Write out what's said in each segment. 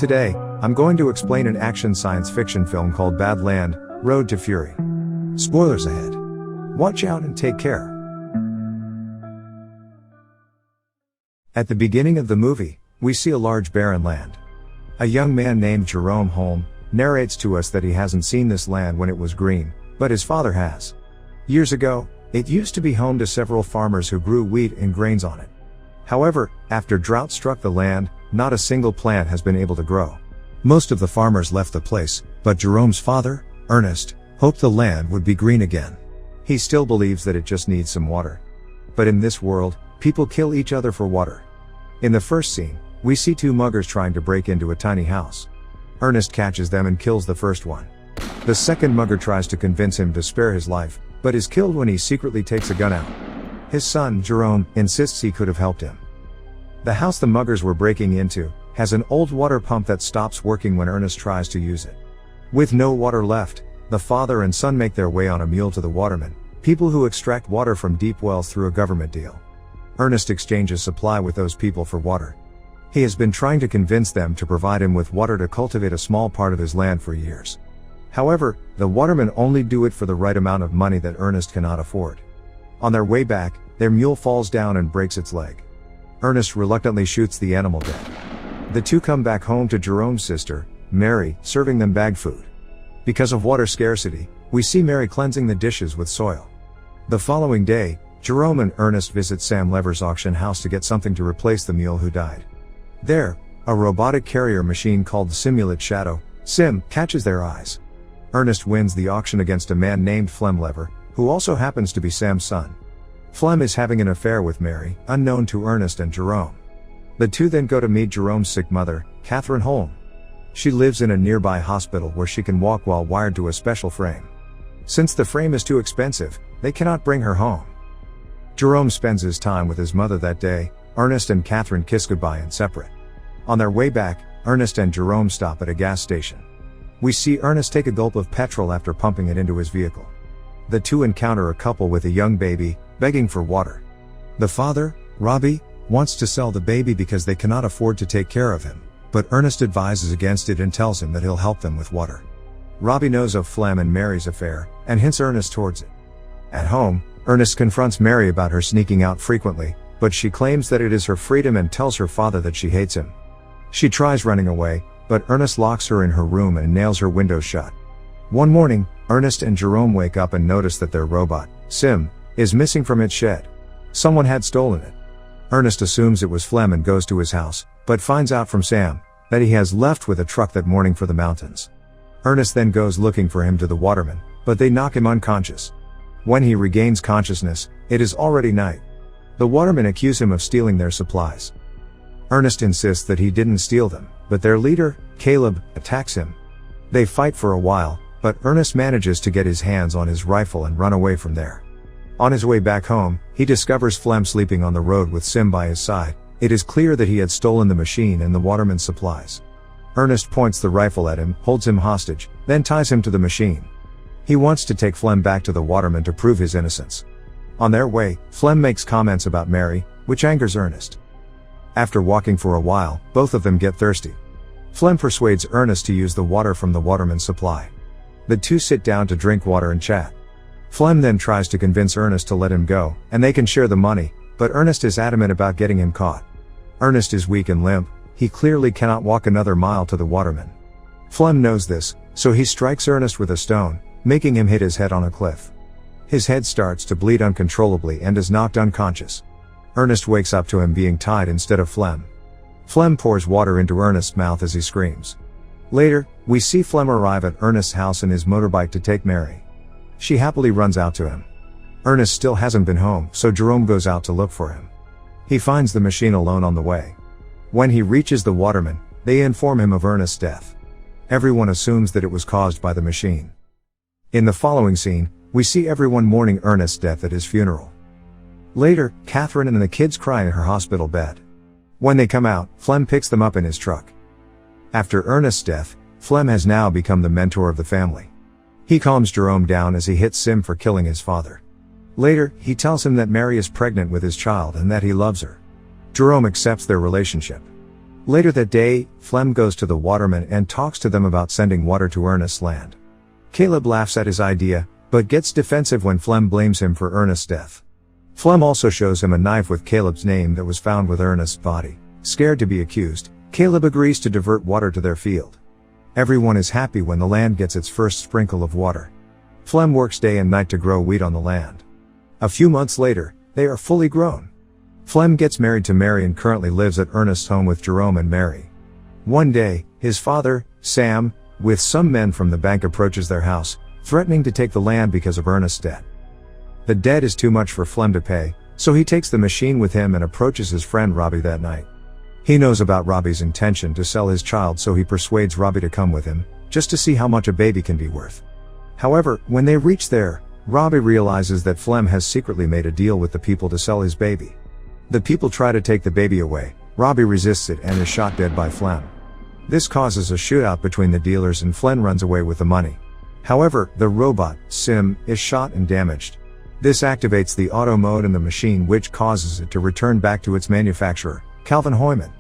Today, I'm going to explain an action science fiction film called Badland: Road to Fury. Spoilers ahead. Watch out and take care. At the beginning of the movie, we see a large barren land. A young man named Jerome Holm narrates to us that he hasn't seen this land when it was green, but his father has. Years ago, it used to be home to several farmers who grew wheat and grains on it. However, after drought struck the land, not a single plant has been able to grow. Most of the farmers left the place, but Jerome's father, Ernest, hoped the land would be green again. He still believes that it just needs some water. But in this world, people kill each other for water. In the first scene, we see two muggers trying to break into a tiny house. Ernest catches them and kills the first one. The second mugger tries to convince him to spare his life, but is killed when he secretly takes a gun out. His son, Jerome, insists he could have helped him. The house the muggers were breaking into has an old water pump that stops working when Ernest tries to use it. With no water left, the father and son make their way on a mule to the watermen, people who extract water from deep wells through a government deal. Ernest exchanges supply with those people for water. He has been trying to convince them to provide him with water to cultivate a small part of his land for years. However, the watermen only do it for the right amount of money that Ernest cannot afford. On their way back, their mule falls down and breaks its leg. Ernest reluctantly shoots the animal dead. The two come back home to Jerome's sister, Mary, serving them bagged food. Because of water scarcity, we see Mary cleansing the dishes with soil. The following day, Jerome and Ernest visit Sam Lever's auction house to get something to replace the mule who died. There, a robotic carrier machine called the Simulate Shadow, Sim, catches their eyes. Ernest wins the auction against a man named Flem Lever, who also happens to be Sam's son. Flem is having an affair with Mary, unknown to Ernest and Jerome. The two then go to meet Jerome's sick mother, Catherine Holm. She lives in a nearby hospital where she can walk while wired to a special frame. Since the frame is too expensive, they cannot bring her home. Jerome spends his time with his mother that day. Ernest and Catherine kiss goodbye and separate. On their way back, Ernest and Jerome stop at a gas station. We see Ernest take a gulp of petrol after pumping it into his vehicle. The two encounter a couple with a young baby, begging for water. The father, Robbie, wants to sell the baby because they cannot afford to take care of him, but Ernest advises against it and tells him that he'll help them with water. Robbie knows of Flem and Mary's affair, and hints Ernest towards it. At home, Ernest confronts Mary about her sneaking out frequently, but she claims that it is her freedom and tells her father that she hates him. She tries running away, but Ernest locks her in her room and nails her windows shut. One morning, Ernest and Jerome wake up and notice that their robot, Sim, is missing from its shed. Someone had stolen it. Ernest assumes it was Flem and goes to his house, but finds out from Sam that he has left with a truck that morning for the mountains. Ernest then goes looking for him to the watermen, but they knock him unconscious. When he regains consciousness, it is already night. The watermen accuse him of stealing their supplies. Ernest insists that he didn't steal them, but their leader, Caleb, attacks him. They fight for a while, but Ernest manages to get his hands on his rifle and run away from there. On his way back home, he discovers Flem sleeping on the road with Sim by his side. It is clear that he had stolen the machine and the waterman's supplies. Ernest points the rifle at him, holds him hostage, then ties him to the machine. He wants to take Flem back to the waterman to prove his innocence. On their way, Flem makes comments about Mary, which angers Ernest. After walking for a while, both of them get thirsty. Flem persuades Ernest to use the water from the waterman's supply. The two sit down to drink water and chat. Flem then tries to convince Ernest to let him go, and they can share the money, but Ernest is adamant about getting him caught. Ernest is weak and limp. He clearly cannot walk another mile to the waterman. Flem knows this, so he strikes Ernest with a stone, making him hit his head on a cliff. His head starts to bleed uncontrollably and is knocked unconscious. Ernest wakes up to him being tied instead of Flem. Flem pours water into Ernest's mouth as he screams. Later, we see Flem arrive at Ernest's house in his motorbike to take Mary. She happily runs out to him. Ernest still hasn't been home, so Jerome goes out to look for him. He finds the machine alone on the way. When he reaches the watermen, they inform him of Ernest's death. Everyone assumes that it was caused by the machine. In the following scene, we see everyone mourning Ernest's death at his funeral. Later, Catherine and the kids cry in her hospital bed. When they come out, Flem picks them up in his truck. After Ernest's death, Flem has now become the mentor of the family. He calms Jerome down as he hits Sim for killing his father. Later, he tells him that Mary is pregnant with his child and that he loves her. Jerome accepts their relationship. Later that day, Flem goes to the watermen and talks to them about sending water to Ernest's land. Caleb laughs at his idea, but gets defensive when Flem blames him for Ernest's death. Flem also shows him a knife with Caleb's name that was found with Ernest's body. Scared to be accused, Caleb agrees to divert water to their field. Everyone is happy when the land gets its first sprinkle of water. Flem works day and night to grow wheat on the land. A few months later, they are fully grown. Flem gets married to Mary and currently lives at Ernest's home with Jerome and Mary. One day, his father, Sam, with some men from the bank approaches their house, threatening to take the land because of Ernest's debt. The debt is too much for Flem to pay, so he takes the machine with him and approaches his friend Robbie that night. He knows about Robbie's intention to sell his child, so he persuades Robbie to come with him, just to see how much a baby can be worth. However, when they reach there, Robbie realizes that Flem has secretly made a deal with the people to sell his baby. The people try to take the baby away, Robbie resists it and is shot dead by Flem. This causes a shootout between the dealers and Flem runs away with the money. However, the robot, Sim, is shot and damaged. This activates the auto mode in the machine, which causes it to return back to its manufacturer, Calvin Hoyman.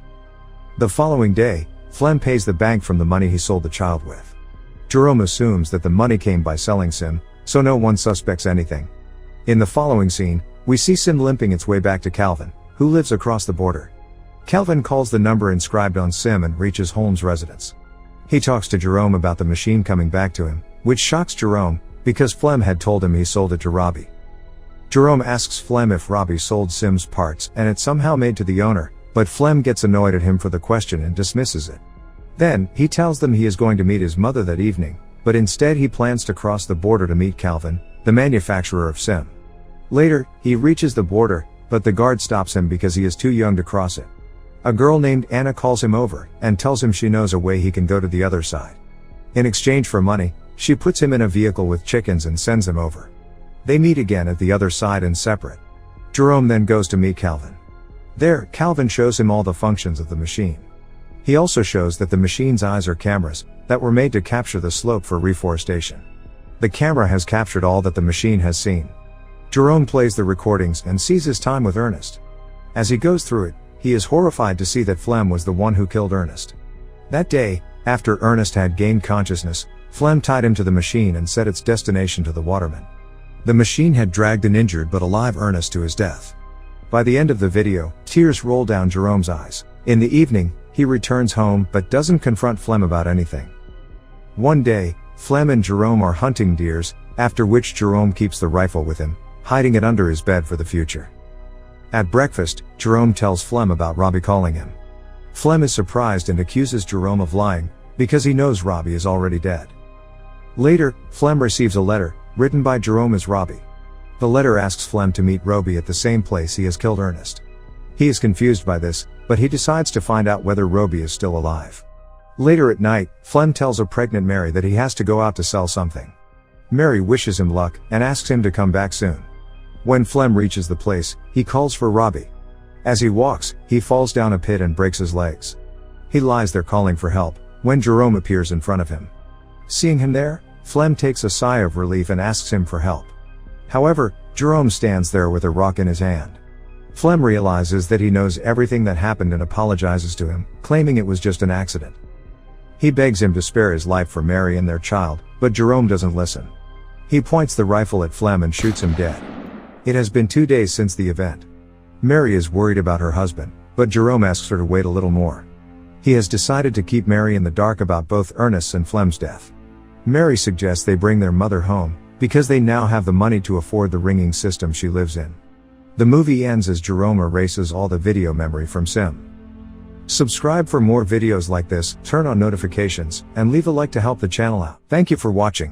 The following day, Flem pays the bank from the money he sold the child with. Jerome assumes that the money came by selling Sim, so no one suspects anything. In the following scene, we see Sim limping its way back to Calvin, who lives across the border. Calvin calls the number inscribed on Sim and reaches Holmes' residence. He talks to Jerome about the machine coming back to him, which shocks Jerome, because Flem had told him he sold it to Robbie. Jerome asks Flem if Robbie sold Sim's parts and it somehow made to the owner, but Flem gets annoyed at him for the question and dismisses it. Then, he tells them he is going to meet his mother that evening, but instead he plans to cross the border to meet Calvin, the manufacturer of Sim. Later, he reaches the border, but the guard stops him because he is too young to cross it. A girl named Anna calls him over, and tells him she knows a way he can go to the other side. In exchange for money, she puts him in a vehicle with chickens and sends him over. They meet again at the other side and separate. Jerome then goes to meet Calvin. There, Calvin shows him all the functions of the machine. He also shows that the machine's eyes are cameras, that were made to capture the slope for reforestation. The camera has captured all that the machine has seen. Jerome plays the recordings and sees his time with Ernest. As he goes through it, he is horrified to see that Flem was the one who killed Ernest. That day, after Ernest had gained consciousness, Flem tied him to the machine and set its destination to the waterman. The machine had dragged an injured but alive Ernest to his death. By the end of the video, tears roll down Jerome's eyes. In the evening, he returns home but doesn't confront Flem about anything. One day, Flem and Jerome are hunting deers, after which Jerome keeps the rifle with him, hiding it under his bed for the future. At breakfast, Jerome tells Flem about Robbie calling him. Flem is surprised and accuses Jerome of lying, because he knows Robbie is already dead. Later, Flem receives a letter, written by Jerome as Robbie. The letter asks Flem to meet Robbie at the same place he has killed Ernest. He is confused by this, but he decides to find out whether Robbie is still alive. Later at night, Flem tells a pregnant Mary that he has to go out to sell something. Mary wishes him luck, and asks him to come back soon. When Flem reaches the place, he calls for Robbie. As he walks, he falls down a pit and breaks his legs. He lies there calling for help, when Jerome appears in front of him. Seeing him there, Flem takes a sigh of relief and asks him for help. However, Jerome stands there with a rock in his hand. Flem realizes that he knows everything that happened and apologizes to him, claiming it was just an accident. He begs him to spare his life for Mary and their child, but Jerome doesn't listen. He points the rifle at Flem and shoots him dead. It has been 2 days since the event. Mary is worried about her husband, but Jerome asks her to wait a little more. He has decided to keep Mary in the dark about both Ernest's and Flem's death. Mary suggests they bring their mother home, because they now have the money to afford the ringing system she lives in. The movie ends as Jerome erases all the video memory from Sim. Subscribe for more videos like this, turn on notifications, and leave a like to help the channel out. Thank you for watching.